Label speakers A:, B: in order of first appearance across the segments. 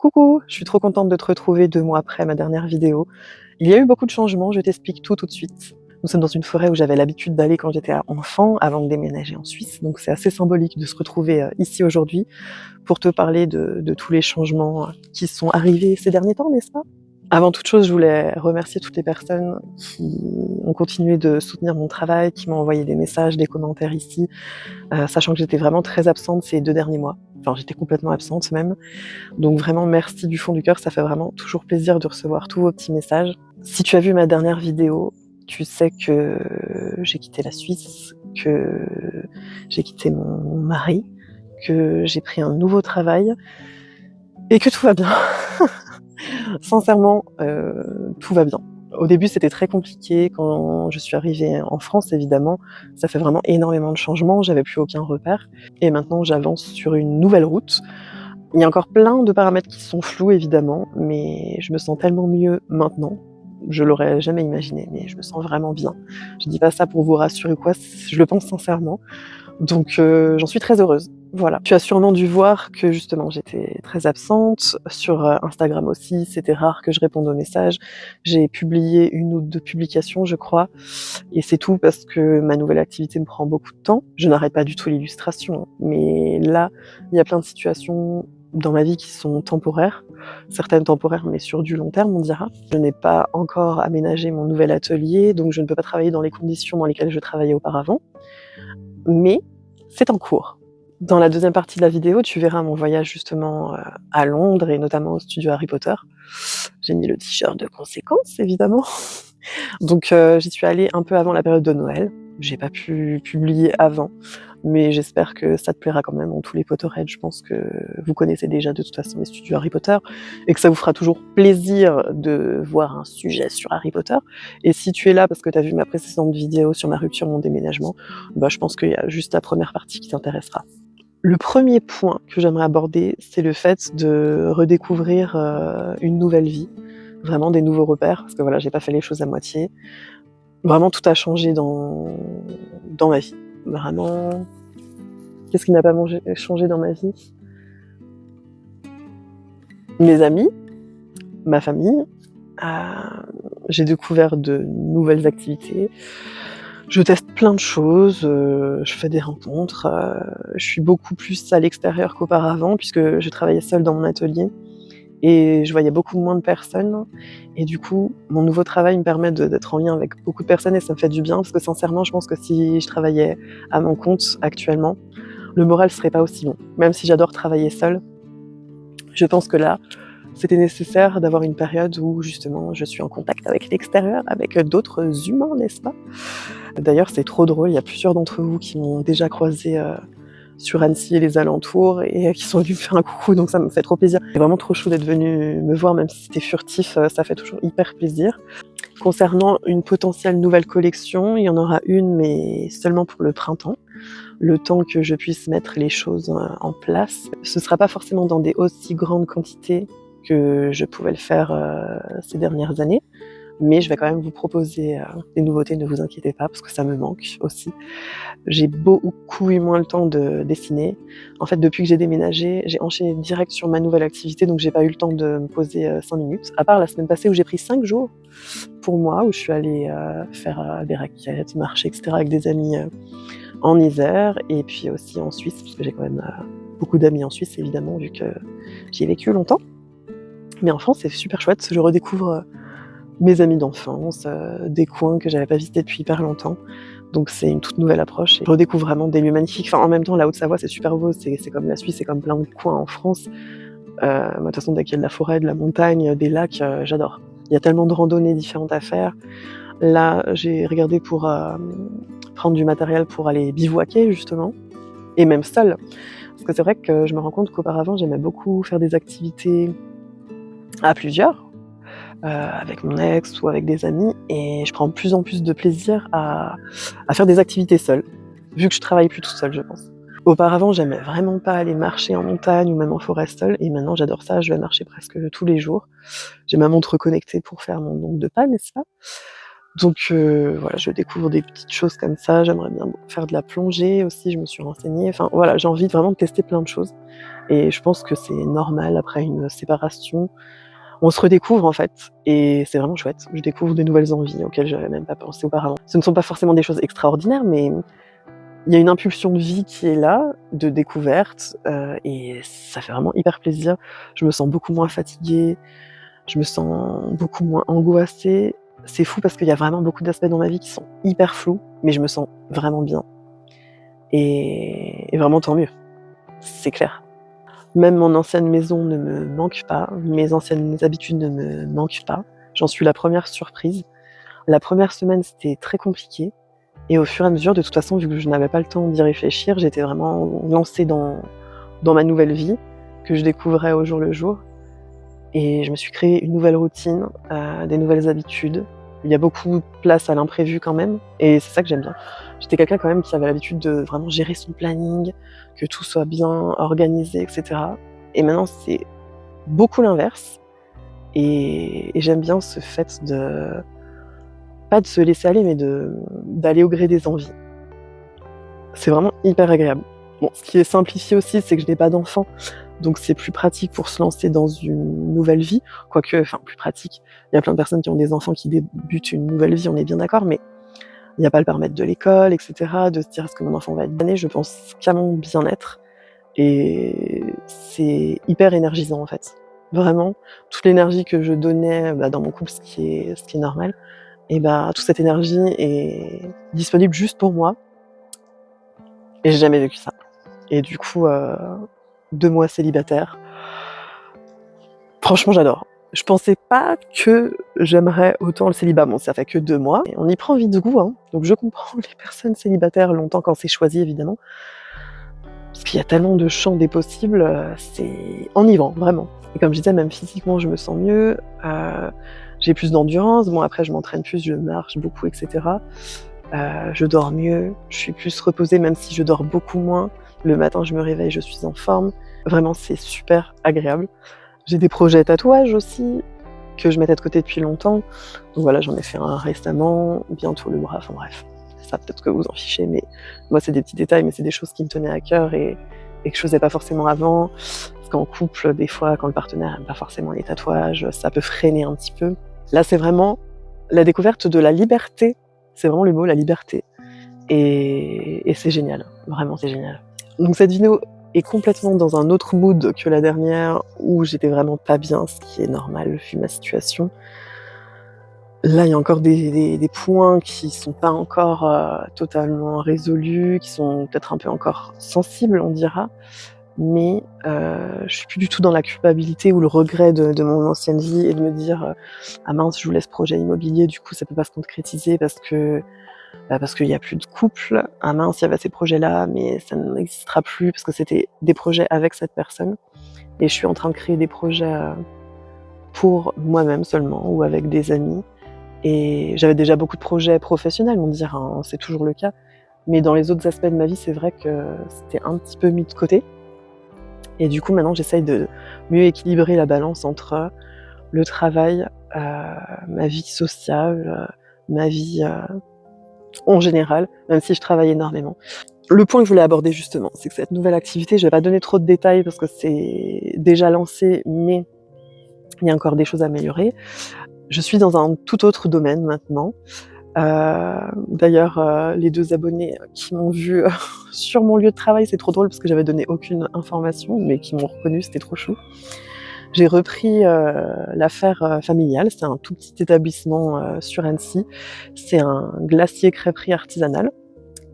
A: Coucou, je suis trop contente de te retrouver 2 mois après ma dernière vidéo. Il y a eu beaucoup de changements, je t'explique tout de suite. Nous sommes dans une forêt où j'avais l'habitude d'aller quand j'étais enfant, avant de déménager en Suisse, donc c'est assez symbolique de se retrouver ici aujourd'hui pour te parler de tous les changements qui sont arrivés ces derniers temps, n'est-ce pas? Avant toute chose, je voulais remercier toutes les personnes qui ont continué de soutenir mon travail, qui m'ont envoyé des messages, des commentaires ici, sachant que j'étais vraiment très absente ces 2 derniers mois. Enfin, j'étais complètement absente même. Donc vraiment merci du fond du cœur, ça fait vraiment toujours plaisir de recevoir tous vos petits messages. Si tu as vu ma dernière vidéo, tu sais que j'ai quitté la Suisse, que j'ai quitté mon mari, que j'ai pris un nouveau travail et que tout va bien. Sincèrement, tout va bien. Au début, c'était très compliqué quand je suis arrivée en France, évidemment. Ça fait vraiment énormément de changements, j'avais plus aucun repère et maintenant j'avance sur une nouvelle route. Il y a encore plein de paramètres qui sont flous évidemment, mais je me sens tellement mieux maintenant. Je l'aurais jamais imaginé, mais je me sens vraiment bien. Je dis pas ça pour vous rassurer ou quoi, je le pense sincèrement. Donc j'en suis très heureuse. Voilà. Tu as sûrement dû voir que justement j'étais très absente. Sur Instagram aussi, c'était rare que je réponde aux messages. J'ai publié 1 ou 2 publications, je crois, et c'est tout parce que ma nouvelle activité me prend beaucoup de temps. Je n'arrête pas du tout l'illustration, mais là, il y a plein de situations dans ma vie qui sont temporaires, certaines temporaires, mais sur du long terme, on dira. Je n'ai pas encore aménagé mon nouvel atelier, donc je ne peux pas travailler dans les conditions dans lesquelles je travaillais auparavant, mais c'est en cours. Dans la deuxième partie de la vidéo, tu verras mon voyage justement à Londres et notamment au studio Harry Potter. J'ai mis le t-shirt de conséquence, évidemment. Donc j'y suis allée un peu avant la période de Noël. J'ai pas pu publier avant, mais j'espère que ça te plaira quand même en tous les Potterheads. Je pense que vous connaissez déjà de toute façon les studios Harry Potter et que ça vous fera toujours plaisir de voir un sujet sur Harry Potter. Et si tu es là parce que tu as vu ma précédente vidéo sur ma rupture, mon déménagement, bah, je pense qu'il y a juste la première partie qui t'intéressera. Le premier point que j'aimerais aborder, c'est le fait de redécouvrir une nouvelle vie, vraiment des nouveaux repères, parce que voilà, j'ai pas fait les choses à moitié. Vraiment, tout a changé dans ma vie. Vraiment, qu'est-ce qui n'a pas changé dans ma vie? Mes amis, ma famille, j'ai découvert de nouvelles activités, je teste plein de choses, je fais des rencontres, je suis beaucoup plus à l'extérieur qu'auparavant puisque je travaillais seule dans mon atelier et je voyais beaucoup moins de personnes et du coup, mon nouveau travail me permet d'être en lien avec beaucoup de personnes et ça me fait du bien parce que sincèrement, je pense que si je travaillais à mon compte actuellement, le moral serait pas aussi bon. Même si j'adore travailler seule, je pense que là, c'était nécessaire d'avoir une période où justement je suis en contact avec l'extérieur, avec d'autres humains, n'est-ce pas? D'ailleurs, c'est trop drôle, il y a plusieurs d'entre vous qui m'ont déjà croisée sur Annecy et les alentours et qui sont venus me faire un coucou, donc ça me fait trop plaisir. C'est vraiment trop chou d'être venu me voir, même si c'était furtif, ça fait toujours hyper plaisir. Concernant une potentielle nouvelle collection, il y en aura une, mais seulement pour le printemps, le temps que je puisse mettre les choses en place. Ce ne sera pas forcément dans des aussi grandes quantités que je pouvais le faire ces dernières années, mais je vais quand même vous proposer des nouveautés, ne vous inquiétez pas, parce que ça me manque aussi. J'ai beaucoup eu moins le temps de dessiner. En fait, depuis que j'ai déménagé, j'ai enchaîné direct sur ma nouvelle activité, donc j'ai pas eu le temps de me poser 5 minutes. À part la semaine passée où j'ai pris 5 jours pour moi, où je suis allée faire des raquettes, marcher, etc. avec des amis en Isère, et puis aussi en Suisse, puisque j'ai quand même beaucoup d'amis en Suisse, évidemment, vu que j'y ai vécu longtemps. Mais en France, c'est super chouette, je redécouvre mes amis d'enfance, des coins que j'avais pas visités depuis hyper longtemps. Donc c'est une toute nouvelle approche et je redécouvre vraiment des lieux magnifiques. Enfin, en même temps, la Haute-Savoie, c'est super beau, c'est comme la Suisse, c'est comme plein de coins en France. Moi, de toute façon, dès qu'il y a de la forêt, de la montagne, des lacs, j'adore. Il y a tellement de randonnées différentes à faire. Là, j'ai regardé pour prendre du matériel pour aller bivouaquer, justement, et même seule. Parce que c'est vrai que je me rends compte qu'auparavant, j'aimais beaucoup faire des activités à plusieurs, avec mon ex ou avec des amis, et je prends de plus en plus de plaisir à faire des activités seule, vu que je travaille plus toute seule, je pense. Auparavant, j'aimais vraiment pas aller marcher en montagne ou même en forêt seule, et maintenant j'adore ça, je vais marcher presque tous les jours. J'ai ma montre connectée pour faire mon nombre de pas, n'est-ce pas? Donc voilà, je découvre des petites choses comme ça. J'aimerais bien faire de la plongée aussi, je me suis renseignée. Enfin voilà, j'ai envie vraiment de tester plein de choses et je pense que c'est normal après une séparation. On se redécouvre en fait et c'est vraiment chouette. Je découvre de nouvelles envies auxquelles j'avais même pas pensé auparavant. Ce ne sont pas forcément des choses extraordinaires, mais il y a une impulsion de vie qui est là, de découverte, et ça fait vraiment hyper plaisir. Je me sens beaucoup moins fatiguée, je me sens beaucoup moins angoissée. C'est fou parce qu'il y a vraiment beaucoup d'aspects dans ma vie qui sont hyper flous, mais je me sens vraiment bien et vraiment tant mieux, c'est clair. Même mon ancienne maison ne me manque pas, mes anciennes habitudes ne me manquent pas. J'en suis la première surprise. La première semaine, c'était très compliqué et au fur et à mesure, de toute façon, vu que je n'avais pas le temps d'y réfléchir, j'étais vraiment lancée dans ma nouvelle vie que je découvrais au jour le jour et je me suis créée une nouvelle routine, des nouvelles habitudes. Il y a beaucoup de place à l'imprévu quand même et c'est ça que j'aime bien. J'étais quelqu'un quand même qui avait l'habitude de vraiment gérer son planning, que tout soit bien organisé et cetera et maintenant c'est beaucoup l'inverse et j'aime bien ce fait de pas de se laisser aller mais d'aller au gré des envies. C'est vraiment hyper agréable. Bon, ce qui est simplifié aussi, c'est que je n'ai pas d'enfant, donc c'est plus pratique pour se lancer dans une nouvelle vie. Quoique, enfin plus pratique, il y a plein de personnes qui ont des enfants qui débutent une nouvelle vie, on est bien d'accord, mais il n'y a pas le paramètre de l'école et cetera, de se dire: «Est-ce que mon enfant va être bien né?» Je pense qu'à mon bien-être et c'est hyper énergisant, en fait. Vraiment, toute l'énergie que je donnais, dans mon couple, ce qui est normal et toute cette énergie est disponible juste pour moi et j'ai jamais vécu ça. Et du coup, 2 mois célibataire, franchement j'adore. Je pensais pas que j'aimerais autant le célibat. Bon, ça fait que 2 mois et on y prend vite goût, hein, donc je comprends les personnes célibataires longtemps quand c'est choisi évidemment. Parce qu'il y a tellement de champs des possibles, c'est enivrant, vraiment. Et comme je disais, même physiquement je me sens mieux, j'ai plus d'endurance. Bon après je m'entraîne plus, je marche beaucoup et cetera. Je dors mieux, je suis plus reposée même si je dors beaucoup moins. Le matin, je me réveille, je suis en forme. Vraiment, c'est super agréable. J'ai des projets tatouages aussi que je mettais de côté depuis longtemps. Donc voilà, j'en ai fait un récemment, bientôt le bras, enfin bref. Ça, peut-être que vous en fichez, mais moi, c'est des petits détails, mais c'est des choses qui me tenaient à cœur et que je faisais pas forcément avant. Parce qu'en couple, des fois, quand le partenaire aime pas forcément les tatouages, ça peut freiner un petit peu. Là, c'est vraiment la découverte de la liberté. C'est vraiment le mot, la liberté. Et c'est génial, vraiment c'est génial. Donc cette vidéo est complètement dans un autre mood que la dernière où j'étais vraiment pas bien, ce qui est normal vu ma situation. Là, il y a encore des points qui sont pas encore, totalement résolus, qui sont peut-être un peu encore sensibles, on dira. Mais, je suis plus du tout dans la culpabilité ou le regret de mon ancienne vie et de me dire, «Ah mince, je voulais ce projet immobilier, du coup ça peut pas se concrétiser parce qu'il y a plus de couple. Ah mince, il y avait ces projets-là, mais ça n'existera plus parce que c'était des projets avec cette personne et je suis en train de créer des projets, pour moi-même seulement ou avec des amis et j'avais déjà beaucoup de projets professionnels, on dira, hein, c'est toujours le cas, mais dans les autres aspects de ma vie, c'est vrai que c'était un petit peu mis de côté et du coup, maintenant, j'essaye de mieux équilibrer la balance entre le travail, ma vie sociale, ma vie, en général, même si je travaille énormément. Le point que je voulais aborder justement, c'est que cette nouvelle activité, je vais pas donner trop de détails parce que c'est déjà lancé, mais il y a encore des choses à améliorer. Je suis dans un tout autre domaine maintenant. D'ailleurs, les 2 abonnés qui m'ont vue sur mon lieu de travail, c'est trop drôle parce que j'avais donné aucune information, mais qui m'ont reconnue, c'était trop chou. J'ai repris, l'affaire, familiale. C'est un tout petit établissement, sur Annecy. C'est un glacier crêperie artisanal.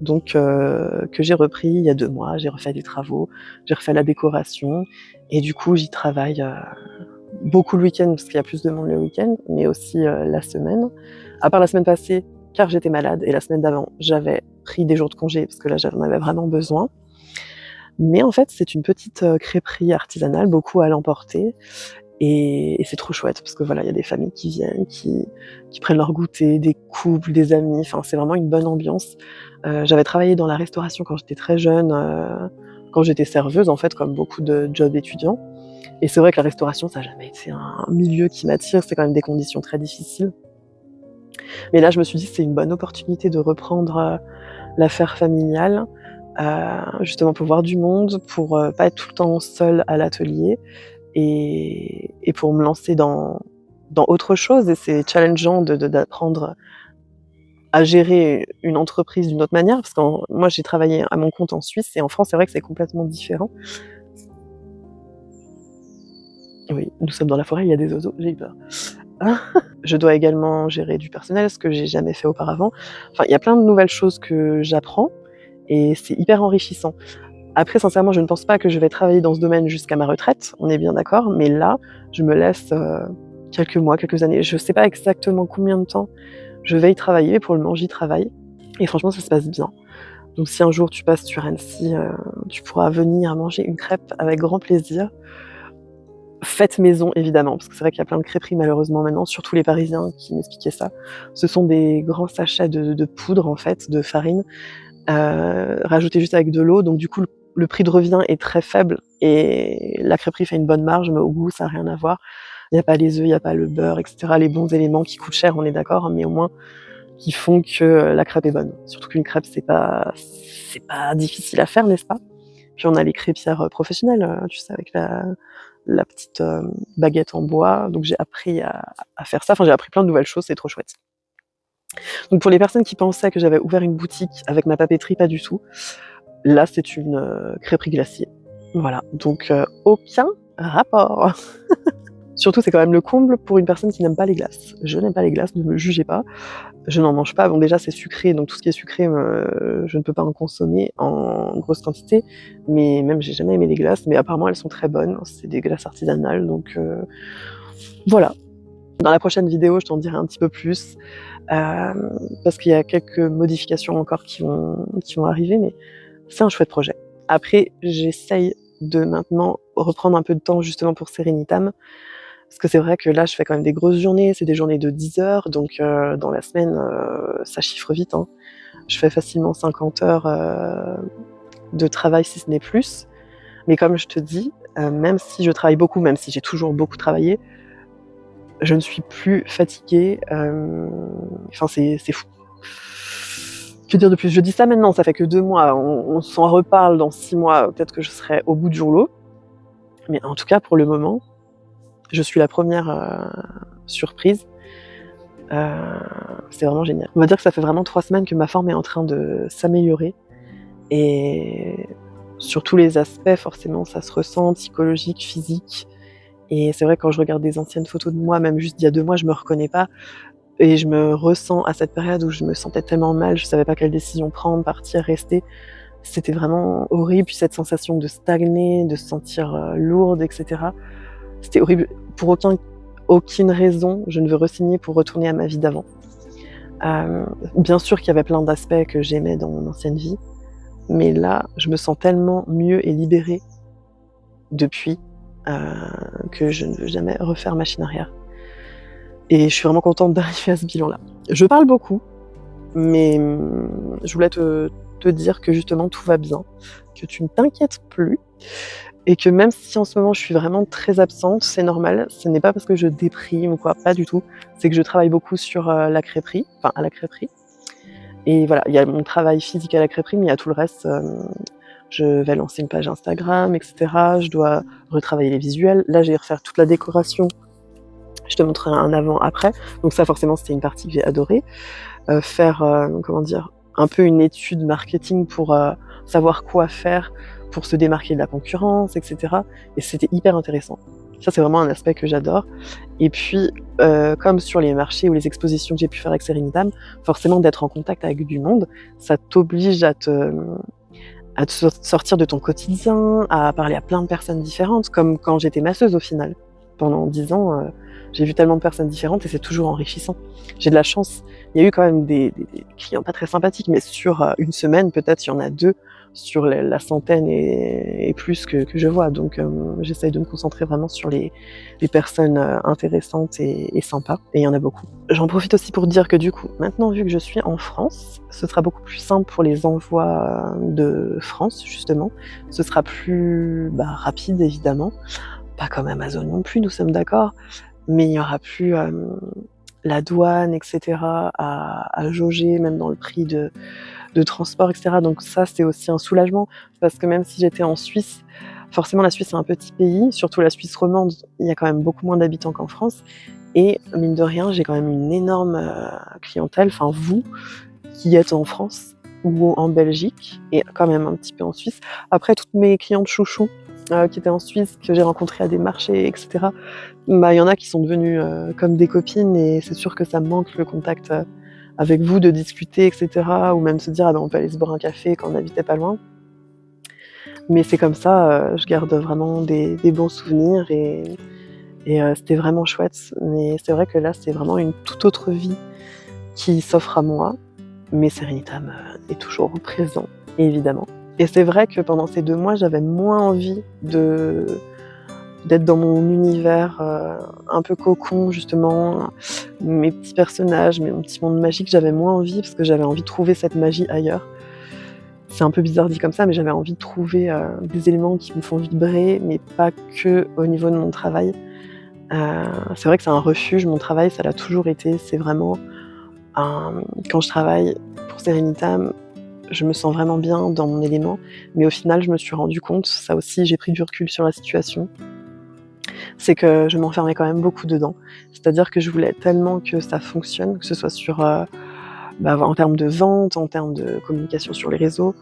A: Donc que j'ai repris il y a 2 mois. J'ai refait des travaux, j'ai refait la décoration et du coup j'y travaille, beaucoup le week-end parce qu'il y a plus de monde le week-end, mais aussi, la semaine. À part la semaine passée, car j'étais malade et la semaine d'avant, j'avais pris des jours de congé parce que là j'en avais vraiment besoin. Mais en fait, c'est une petite, crêperie artisanale, beaucoup à l'emporter et c'est trop chouette parce que voilà, il y a des familles qui viennent, qui prennent leur goûter, des couples, des amis, enfin c'est vraiment une bonne ambiance. J'avais travaillé dans la restauration quand j'étais très jeune, quand j'étais serveuse en fait, comme beaucoup de jobs étudiants et c'est vrai que la restauration, ça a jamais été un milieu qui m'attire, c'est quand même des conditions très difficiles. Mais là, je me suis dit que c'est une bonne opportunité de reprendre l'affaire familiale, justement pour voir du monde, pour pas être tout le temps seule à l'atelier et pour me lancer dans autre chose. Et c'est challengeant d'apprendre à gérer une entreprise d'une autre manière, parce que moi j'ai travaillé à mon compte en Suisse et en France, c'est vrai que c'est complètement différent. Oui, nous sommes dans la forêt, il y a des oiseaux, j'ai eu peur. Je dois également gérer du personnel, ce que j'ai jamais fait auparavant. Enfin, il y a plein de nouvelles choses que j'apprends et c'est hyper enrichissant. Après, sincèrement, je ne pense pas que je vais travailler dans ce domaine jusqu'à ma retraite, on est bien d'accord, mais là, je me laisse quelques mois, quelques années. Je sais pas exactement combien de temps je vais y travailler, mais pour le moment, j'y travaille et franchement, ça se passe bien. Donc si un jour tu passes sur Annecy, tu pourras venir manger une crêpe avec grand plaisir. Faite maison évidemment, parce que c'est vrai qu'il y a plein de crêperies malheureusement maintenant, surtout les Parisiens qui m'expliquaient ça. Ce sont des grands sachets de poudre en fait, de farine, rajoutés juste avec de l'eau, donc du coup le prix de revient est très faible et la crêperie fait une bonne marge, mais au goût ça n'a rien à voir. Il n'y a pas les œufs, il n'y a pas le beurre, etc. Les bons éléments qui coûtent cher, on est d'accord, hein, mais au moins qui font que la crêpe est bonne. Surtout qu'une crêpe c'est pas difficile à faire, n'est-ce pas? Puis on a les crêpières professionnelles, tu sais, avec la petite baguette en bois. Donc j'ai appris à faire ça. Enfin, j'ai appris plein de nouvelles choses, c'est trop chouette. Donc pour les personnes qui pensaient que j'avais ouvert une boutique avec ma papeterie, pas du tout. Là, c'est une crêperie glacier. Voilà, donc aucun rapport. Surtout, c'est quand même le comble pour une personne qui n'aime pas les glaces. Je n'aime pas les glaces, ne me jugez pas. Je n'en mange pas. Bon, déjà, c'est sucré, donc tout ce qui est sucré, je ne peux pas en consommer en grosse quantité. Mais même, j'ai jamais aimé les glaces, mais apparemment, elles sont très bonnes. C'est des glaces artisanales, donc voilà. Dans la prochaine vidéo, je t'en dirai un petit peu plus, parce qu'il y a quelques modifications encore qui vont arriver, mais c'est un chouette projet. Après, j'essaye de maintenant reprendre un peu de temps justement pour Serenitam, parce que c'est vrai que là, je fais quand même des grosses journées, c'est des journées de 10 heures, donc dans la semaine, ça chiffre vite, hein. Je fais facilement 50 heures de travail, si ce n'est plus. Mais comme je te dis, même si je travaille beaucoup, même si j'ai toujours beaucoup travaillé, je ne suis plus fatiguée. Enfin, c'est fou. Que dire de plus? Je dis ça maintenant, ça fait que 2 mois, on s'en reparle dans 6 mois, peut-être que je serai au bout du rouleau. Mais en tout cas, pour le moment, je suis la première surprise. C'est vraiment génial. On va dire que ça fait vraiment 3 semaines que ma forme est en train de s'améliorer et sur tous les aspects, forcément, ça se ressent, psychologique, physique. Et c'est vrai, quand je regarde des anciennes photos de moi, même juste d'il y a 2 mois, je me reconnais pas et je me ressens à cette période où je me sentais tellement mal, je savais pas quelle décision prendre, partir, rester. C'était vraiment horrible, puis cette sensation de stagner, de se sentir lourde, et cetera. C'était horrible. Pour aucune raison, je ne veux re-signer pour retourner à ma vie d'avant. Bien sûr qu'il y avait plein d'aspects que j'aimais dans mon ancienne vie, mais là, je me sens tellement mieux et libérée depuis que je ne veux jamais refaire machine arrière. Et je suis vraiment contente d'arriver à ce bilan-là. Je parle beaucoup, mais je voulais te dire que justement tout va bien, que tu ne t'inquiètes plus et que même si en ce moment je suis vraiment très absente, c'est normal, ce n'est pas parce que je déprime ou quoi, pas du tout. C'est que je travaille beaucoup sur la crêperie, enfin à la crêperie. Et voilà, il y a mon travail physique à la crêperie, mais il y a tout le reste. Je vais lancer une page Instagram, etc. Je dois retravailler les visuels. Là, je vais refaire toute la décoration. Je te montrerai un avant-après. Donc ça, forcément, c'était une partie que j'ai adorée. Faire, comment dire, un peu une étude marketing pour savoir quoi faire pour se démarquer de la concurrence, etc. Et c'était hyper intéressant. Ça, c'est vraiment un aspect que j'adore. Et puis, comme sur les marchés ou les expositions que j'ai pu faire avec Serenitam, forcément, d'être en contact avec du monde, ça t'oblige à te sortir de ton quotidien, à parler à plein de personnes différentes, comme quand j'étais masseuse au final. Pendant 10 ans, j'ai vu tellement de personnes différentes et c'est toujours enrichissant. J'ai de la chance. Il y a eu quand même des clients pas très sympathiques, mais sur une semaine, peut-être il y en a 2 sur la centaine et plus que je vois. Donc j'essaye de me concentrer vraiment sur les personnes intéressantes et sympas, et il y en a beaucoup. J'en profite aussi pour dire que du coup, maintenant vu que je suis en France, ce sera beaucoup plus simple pour les envois de France, justement. Ce sera plus rapide, évidemment. Pas comme Amazon non plus, nous sommes d'accord, mais il n'y aura plus la douane, et cetera, à jauger, même dans le prix de transport, et cetera. Donc ça, c'est aussi un soulagement, parce que même si j'étais en Suisse, forcément la Suisse c'est un petit pays, surtout la Suisse romande, il y a quand même beaucoup moins d'habitants qu'en France, et mine de rien, j'ai quand même une énorme clientèle, enfin vous, qui êtes en France ou en Belgique, et quand même un petit peu en Suisse. Après, toutes mes clientes chouchous qui étaient en Suisse, que j'ai rencontrées à des marchés, et cetera, bah, il y en a qui sont devenues comme des copines, et c'est sûr que ça me manque le contact avec vous, de discuter, et cetera, ou même se dire: «Ah bah, on peut aller se boire un café» quand on habitait pas loin. Mais c'est comme ça, je garde vraiment des bons souvenirs, et c'était vraiment chouette. Mais c'est vrai que là, c'est vraiment une toute autre vie qui s'offre à moi, mais Serenitam est toujours présent, évidemment. Et c'est vrai que pendant ces 2 mois, j'avais moins envie d'être dans mon univers un peu cocon, justement, mes petits personnages, mon petit monde magique. J'avais moins envie, parce que j'avais envie de trouver cette magie ailleurs. C'est un peu bizarre dit comme ça, mais j'avais envie de trouver des éléments qui me font vibrer, mais pas qu'au niveau de mon travail. C'est vrai que c'est un refuge, mon travail, ça l'a toujours été. C'est vraiment quand je travaille pour Serenitam, je me sens vraiment bien dans mon élément, mais au final, je me suis rendu compte, ça aussi, j'ai pris du recul sur la situation, c'est que je m'enfermais quand même beaucoup dedans. C'est-à-dire que je voulais tellement que ça fonctionne, que ce soit sur, en termes de vente, en termes de communication sur les réseaux.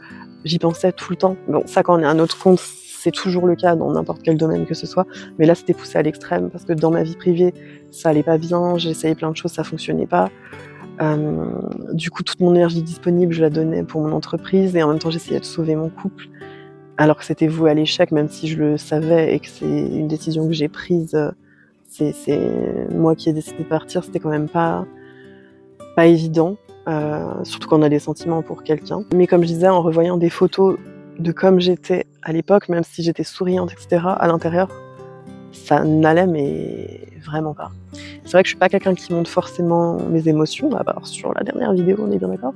A: J'y pensais tout le temps. Bon, ça, quand on est à notre compte, c'est toujours le cas dans n'importe quel domaine que ce soit, mais là, c'était poussé à l'extrême, parce que dans ma vie privée, ça allait pas bien, j'ai essayé plein de choses, ça fonctionnait pas. Du coup, toute mon énergie disponible, je la donnais pour mon entreprise, et en même temps, j'essayais de sauver mon couple, alors que c'était voué à l'échec, même si je le savais et que c'est une décision que j'ai prise, c'est moi qui ai décidé de partir, c'était quand même pas évident, surtout quand on a des sentiments pour quelqu'un. Mais comme je disais, en revoyant des photos de comme j'étais à l'époque, même si j'étais souriante, et cetera, à l'intérieur, ça n'allait mais vraiment pas. C'est vrai que je suis pas quelqu'un qui montre forcément mes émotions, à part sur la dernière vidéo, on est bien d'accord?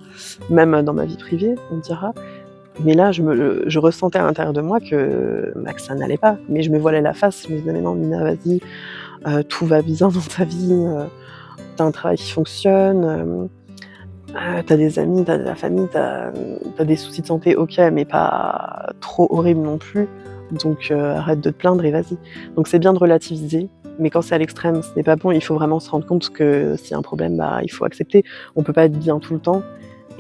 A: Même dans ma vie privée, on me dira. Mais là, je ressentais à l'intérieur de moi que ça n'allait pas. Mais je me voilais la face, je me disais: «Mais non Mina, vas-y, tout va bien dans ta vie, tu as un travail qui fonctionne, tu as des amis, tu as de la famille, tu as des soucis de santé, OK, mais pas trop horribles non plus, donc arrête de te plaindre et vas-y». Donc c'est bien de relativiser, mais quand c'est à l'extrême, ce n'est pas bon. Il faut vraiment se rendre compte que s'il y a un problème, bah, il faut accepter. On peut pas être bien tout le temps,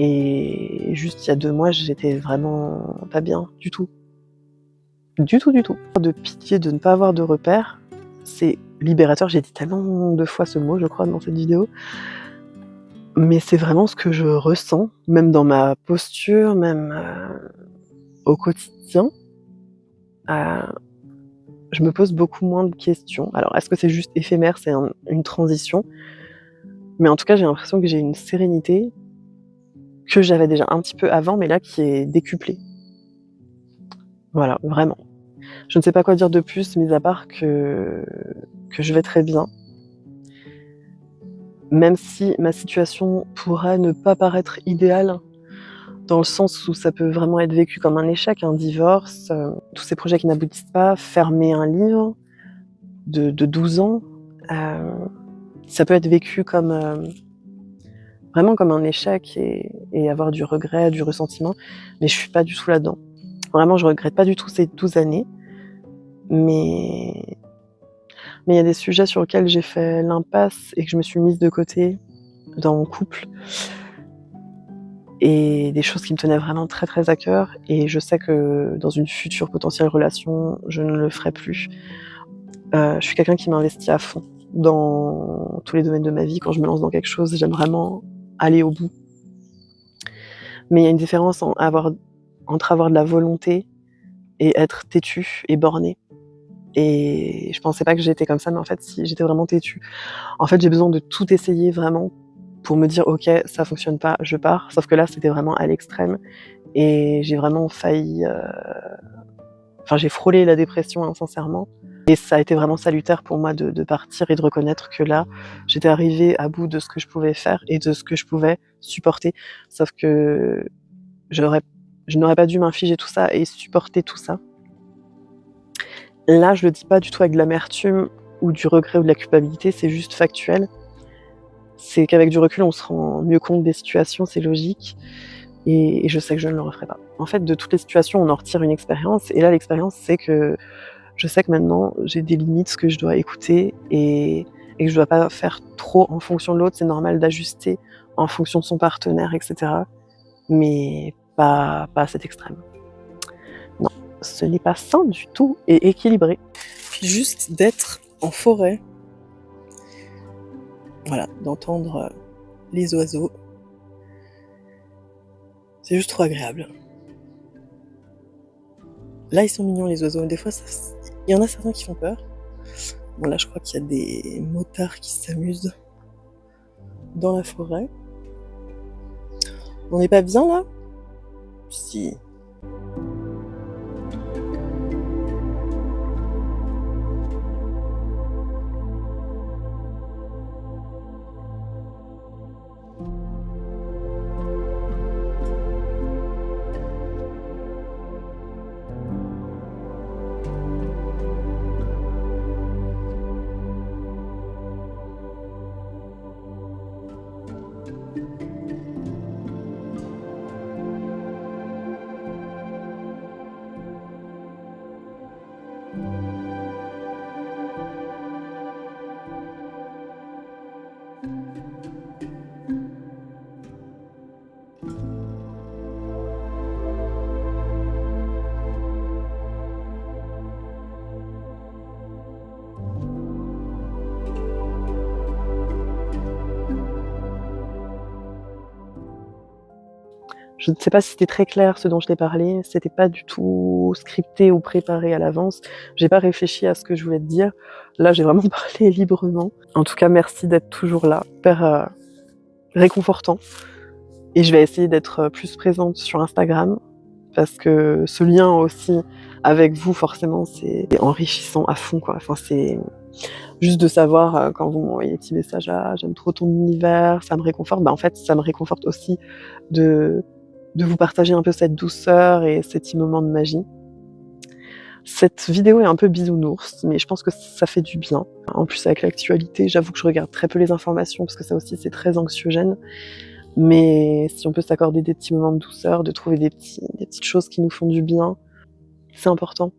A: et juste il y a 2 mois, j'étais vraiment pas bien du tout. Du tout, du tout. De pitié de ne pas avoir de repères, c'est libérateur. J'ai dit tellement de fois ce mot, je crois, dans cette vidéo. Mais c'est vraiment ce que je ressens, même dans ma posture, même, au quotidien. Heu, je me pose beaucoup moins de questions. Alors est-ce que c'est juste éphémère, c'est une transition? Mais en tout cas, j'ai l'impression que j'ai une sérénité que j'avais déjà un petit peu avant, mais là qui est décuplée. Voilà, vraiment. Je ne sais pas quoi dire de plus, mis à part que je vais très bien. Même si ma situation pourrait ne pas paraître idéale, dans le sens où ça peut vraiment être vécu comme un échec, un divorce, tous ces projets qui n'aboutissent pas, fermer un livre de 12 ans, heu, ça peut être vécu comme, vraiment comme un échec, et avoir du regret, du ressentiment, mais je suis pas du tout là-dedans. Vraiment, je regrette pas du tout ces 12 années, mais il y a des sujets sur lesquels j'ai fait l'impasse et que je me suis mise de côté dans mon couple, et des choses qui me tenaient vraiment très, très à cœur, et je sais que dans une future potentielle relation, je ne le ferai plus. Je suis quelqu'un qui m'investit à fond dans tous les domaines de ma vie. Quand je me lance dans quelque chose, j'aime vraiment aller au bout. Mais il y a une différence entre avoir de la volonté et être têtu et borné, et je pensais pas que j'étais comme ça, mais en fait si, j'étais vraiment têtue. En fait, j'ai besoin de tout essayer vraiment pour me dire: «OK, ça fonctionne pas, je pars». Sauf que là, c'était vraiment à l'extrême, et j'ai vraiment failli, enfin j'ai frôlé la dépression, hein, sincèrement, et ça a été vraiment salutaire pour moi de partir et de reconnaître que là, j'étais arrivée à bout de ce que je pouvais faire et de ce que je pouvais supporter. Sauf que j'aurais je n'aurais pas dû m'infliger tout ça et supporter tout ça. Là, je le dis pas du tout avec de l'amertume ou du regret ou de la culpabilité, c'est juste factuel. c'est qu'avec du recul, on se rend mieux compte des situations, c'est logique et je sais que je ne le referai pas. En fait, de toutes les situations, on en retire une expérience et là, l'expérience, c'est que je sais que maintenant, j'ai des limites que je dois écouter et que je dois pas faire trop en fonction de l'autre. C'est normal d'ajuster en fonction de son partenaire et cetera, mais pas à cet extrême. Non, ce n'est pas sain du tout et équilibré. Puis juste d'être en forêt, voilà, d'entendre les oiseaux, c'est juste trop agréable. Là, ils sont mignons les oiseaux, des fois, il y en a certains qui font peur. Bon, là, je crois qu'il y a des motards qui s'amusent dans la forêt. On n'est pas bien là? Si. Je ne sais pas si c'était très clair ce dont je t'ai parlé, c'était pas du tout scripté ou préparé à l'avance. J'ai pas réfléchi à ce que je voulais te dire. Là, j'ai vraiment parlé librement. En tout cas, merci d'être toujours là, super réconfortant. Et je vais essayer d'être plus présente sur Instagram parce que ce lien aussi avec vous, forcément, c'est enrichissant à fond, quoi. Enfin, c'est juste de savoir quand vous m'envoyez des petits messages: «Ah, j'aime trop ton univers», ça me réconforte. Bah, en fait, ça me réconforte aussi de vous partager un peu cette douceur et ces petits moments de magie. Cette vidéo est un peu bisounours, mais je pense que ça fait du bien. En plus, avec l'actualité, j'avoue que je regarde très peu les informations parce que ça aussi, c'est très anxiogène. Mais si on peut s'accorder des petits moments de douceur, de trouver des petites choses qui nous font du bien, c'est important.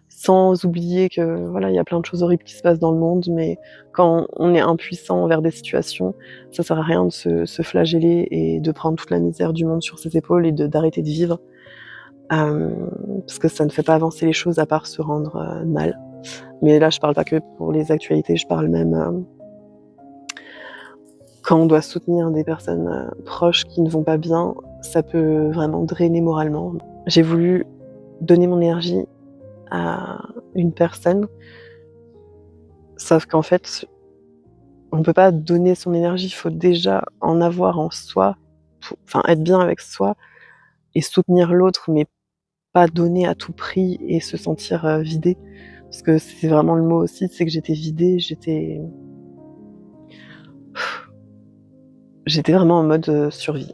A: Sans oublier que voilà, il y a plein de choses horribles qui se passent dans le monde, mais quand on est impuissant envers des situations, ça sert à rien de se flageller et de prendre toute la misère du monde sur ses épaules et d'arrêter de vivre, parce que ça ne fait pas avancer les choses à part se rendre mal. Mais là, je parle pas que pour les actualités, je parle même quand on doit soutenir des personnes proches qui ne vont pas bien, ça peut vraiment drainer moralement. J'ai voulu donner mon énergie à une personne, sauf qu'en fait, on peut pas donner son énergie, il faut déjà en avoir en soi, enfin être bien avec soi et soutenir l'autre, mais pas donner à tout prix et se sentir vidé. Parce que c'est vraiment le mot aussi, c'est que j'étais vidée, j'étais vraiment en mode survie.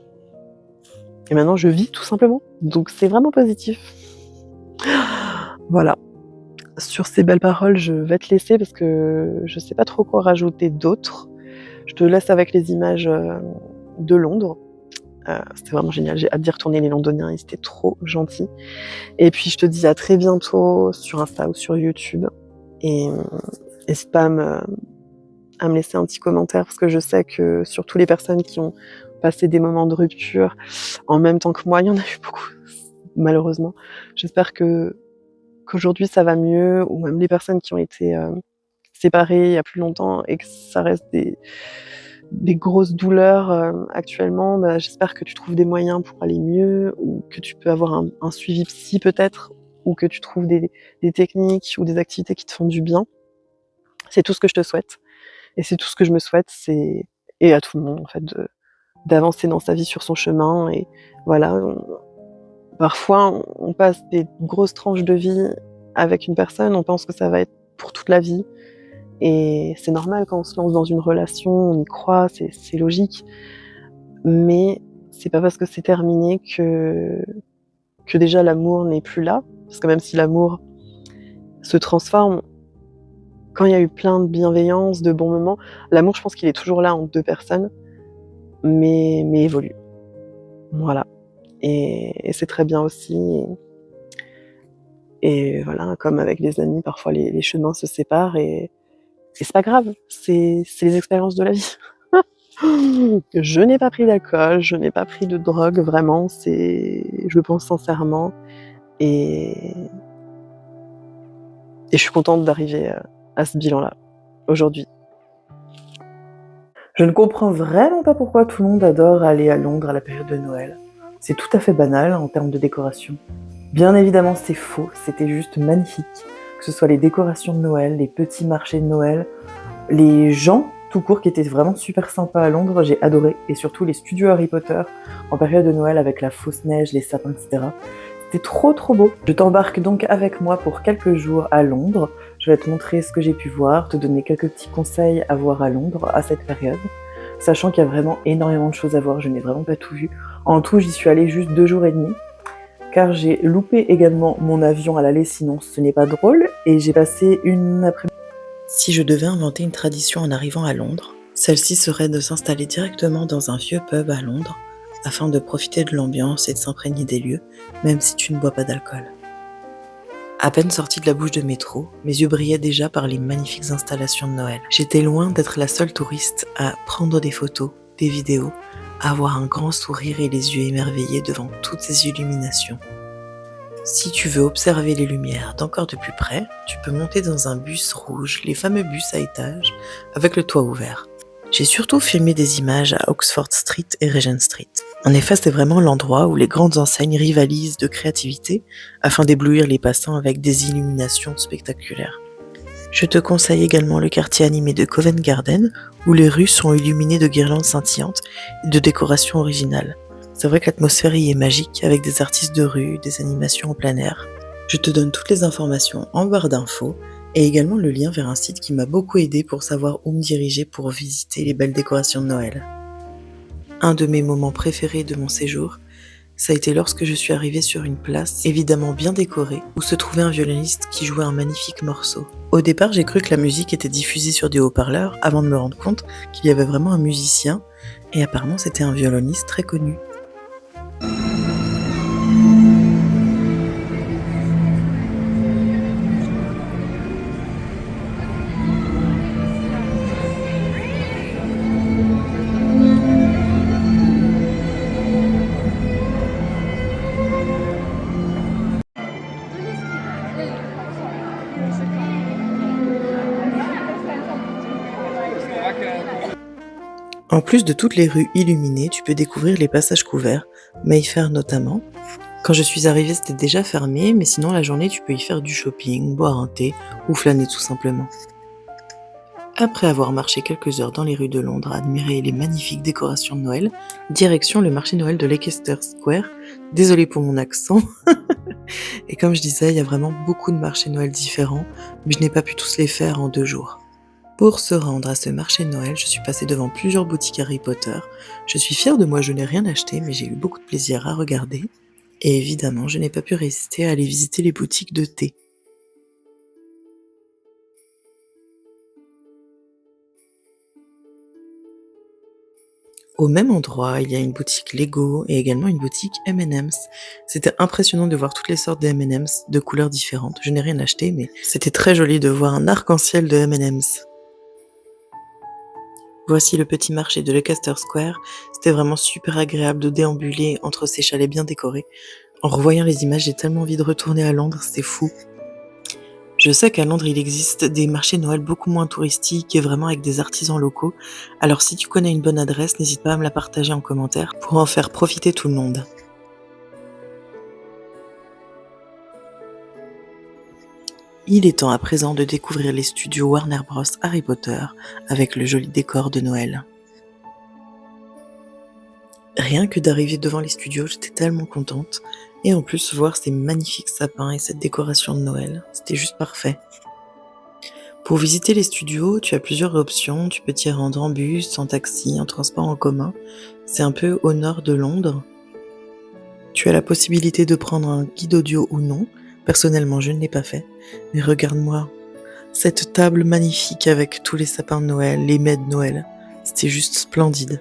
A: Et maintenant je vis tout simplement, donc c'est vraiment positif. Voilà. Sur ces belles paroles, je vais te laisser parce que je sais pas trop quoi rajouter d'autre. Je te laisse avec les images de Londres. C'était vraiment génial, j'ai hâte d'y retourner, les Londoniens, ils étaient trop gentils. Et puis je te dis à très bientôt sur Insta ou sur YouTube. Et n'hésite pas à me laisser un petit commentaire parce que je sais que surtout les personnes qui ont passé des moments de rupture en même temps que moi, il y en a eu beaucoup, malheureusement. J'espère qu'aujourd'hui ça va mieux, ou même les personnes qui ont été séparées il y a plus longtemps et que ça reste des grosses douleurs actuellement, bah, j'espère que tu trouves des moyens pour aller mieux, ou que tu peux avoir un suivi psy peut-être, ou que tu trouves des techniques ou des activités qui te font du bien. C'est tout ce que je te souhaite et c'est tout ce que je me souhaite, et à tout le monde en fait, d'avancer dans sa vie sur son chemin. Et voilà, parfois on passe des grosses tranches de vie avec une personne, on pense que ça va être pour toute la vie. Et c'est normal quand on se lance dans une relation, on y croit, c'est logique. Mais c'est pas parce que c'est terminé que déjà l'amour n'est plus là. Parce que même si l'amour se transforme, Quand il y a eu plein de bienveillance, de bons moments, l'amour, je pense qu'il est toujours là entre 2 personnes, mais évolue. Voilà et c'est très bien aussi et voilà, comme avec les amis, parfois les chemins se séparent et c'est pas grave, c'est les expériences de la vie. Je n'ai pas pris d'alcool, je n'ai pas pris de drogue, vraiment, je le pense sincèrement et je suis contente d'arriver, à ce bilan-là, aujourd'hui. Je ne comprends vraiment pas pourquoi tout le monde adore aller à Londres à la période de Noël. C'est tout à fait banal en termes de décoration. Bien évidemment, c'est faux, c'était juste magnifique. Que ce soit les décorations de Noël, les petits marchés de Noël, les gens tout court qui étaient vraiment super sympas à Londres, j'ai adoré. Et surtout les studios Harry Potter en période de Noël avec la fausse neige, les sapins, etc. C'était trop beau. Je t'embarque donc avec moi pour quelques jours à Londres. Je vais te montrer ce que j'ai pu voir, te donner quelques petits conseils à voir à Londres à cette période. Sachant qu'il y a vraiment énormément de choses à voir, je n'ai vraiment pas tout vu. En tout, j'y suis allée juste 2 jours et demi, car j'ai loupé également mon avion à l'aller, sinon ce n'est pas drôle, et j'ai passé une après-midi. Si je devais inventer une tradition en arrivant à Londres, celle-ci serait de s'installer directement dans un vieux pub à Londres, afin de profiter de l'ambiance et de s'imprégner des lieux, même si tu ne bois pas d'alcool. À peine sortie de la bouche de métro, mes yeux brillaient déjà par les magnifiques installations de Noël. J'étais loin d'être la seule touriste à prendre des photos, des vidéos, à avoir un grand sourire et les yeux émerveillés devant toutes ces illuminations. Si tu veux observer les lumières d'encore de plus près, tu peux monter dans un bus rouge, les fameux bus à étages, avec le toit ouvert. J'ai surtout filmé des images à Oxford Street et Regent Street. En effet, c'est vraiment l'endroit où les grandes enseignes rivalisent de créativité afin d'éblouir les passants avec des illuminations spectaculaires. Je te conseille également le quartier animé de Covent Garden, où les rues sont illuminées de guirlandes scintillantes et de décorations originales. C'est vrai que l'atmosphère y est magique, avec des artistes de rue, des animations en plein air. Je te donne toutes les informations en barre d'infos, et également le lien vers un site qui m'a beaucoup aidé pour savoir où me diriger pour visiter les belles décorations de Noël. Un de mes moments préférés de mon séjour, ça a été lorsque je suis arrivée sur une place évidemment bien décorée, où se trouvait un violoniste qui jouait un magnifique morceau. Au départ, j'ai cru que la musique était diffusée sur des haut-parleurs, avant de me rendre compte qu'il y avait vraiment un musicien, et apparemment c'était un violoniste très connu. En plus de toutes les rues illuminées, tu peux découvrir les passages couverts, Mayfair notamment. Quand je suis arrivée, c'était déjà fermé, mais sinon la journée, tu peux y faire du shopping, boire un thé ou flâner tout simplement. Après avoir marché quelques heures dans les rues de Londres à admirer les magnifiques décorations de Noël, direction le marché Noël de Leicester Square. Désolée pour mon accent. Et comme je disais, il y a vraiment beaucoup de marchés Noël différents, mais je n'ai pas pu tous les faire en 2 jours. Pour se rendre à ce marché de Noël, je suis passée devant plusieurs boutiques Harry Potter. Je suis fière de moi, je n'ai rien acheté, mais j'ai eu beaucoup de plaisir à regarder. Et évidemment, je n'ai pas pu résister à aller visiter les boutiques de thé. Au même endroit, il y a une boutique Lego et également une boutique M&M's. C'était impressionnant de voir toutes les sortes de M&M's de couleurs différentes. Je n'ai rien acheté, mais c'était très joli de voir un arc-en-ciel de M&M's. Voici le petit marché de Leicester Square. C'était vraiment super agréable de déambuler entre ces chalets bien décorés. En revoyant les images, j'ai tellement envie de retourner à Londres, c'est fou. Je sais qu'à Londres, il existe des marchés de Noël beaucoup moins touristiques et vraiment avec des artisans locaux. Alors si tu connais une bonne adresse, n'hésite pas à me la partager en commentaire pour en faire profiter tout le monde. Il est temps à présent de découvrir les studios Warner Bros Harry Potter avec le joli décor de Noël. Rien que d'arriver devant les studios, j'étais tellement contente. Et en plus, voir ces magnifiques sapins et cette décoration de Noël, c'était juste parfait. Pour visiter les studios, tu as plusieurs options. Tu peux t'y rendre en bus, en taxi, en transport en commun. C'est un peu au nord de Londres. Tu as la possibilité de prendre un guide audio ou non. Personnellement, je ne l'ai pas fait. Mais regarde-moi
B: Cette table magnifique avec tous les sapins de Noël, les mets de Noël, c'était juste splendide.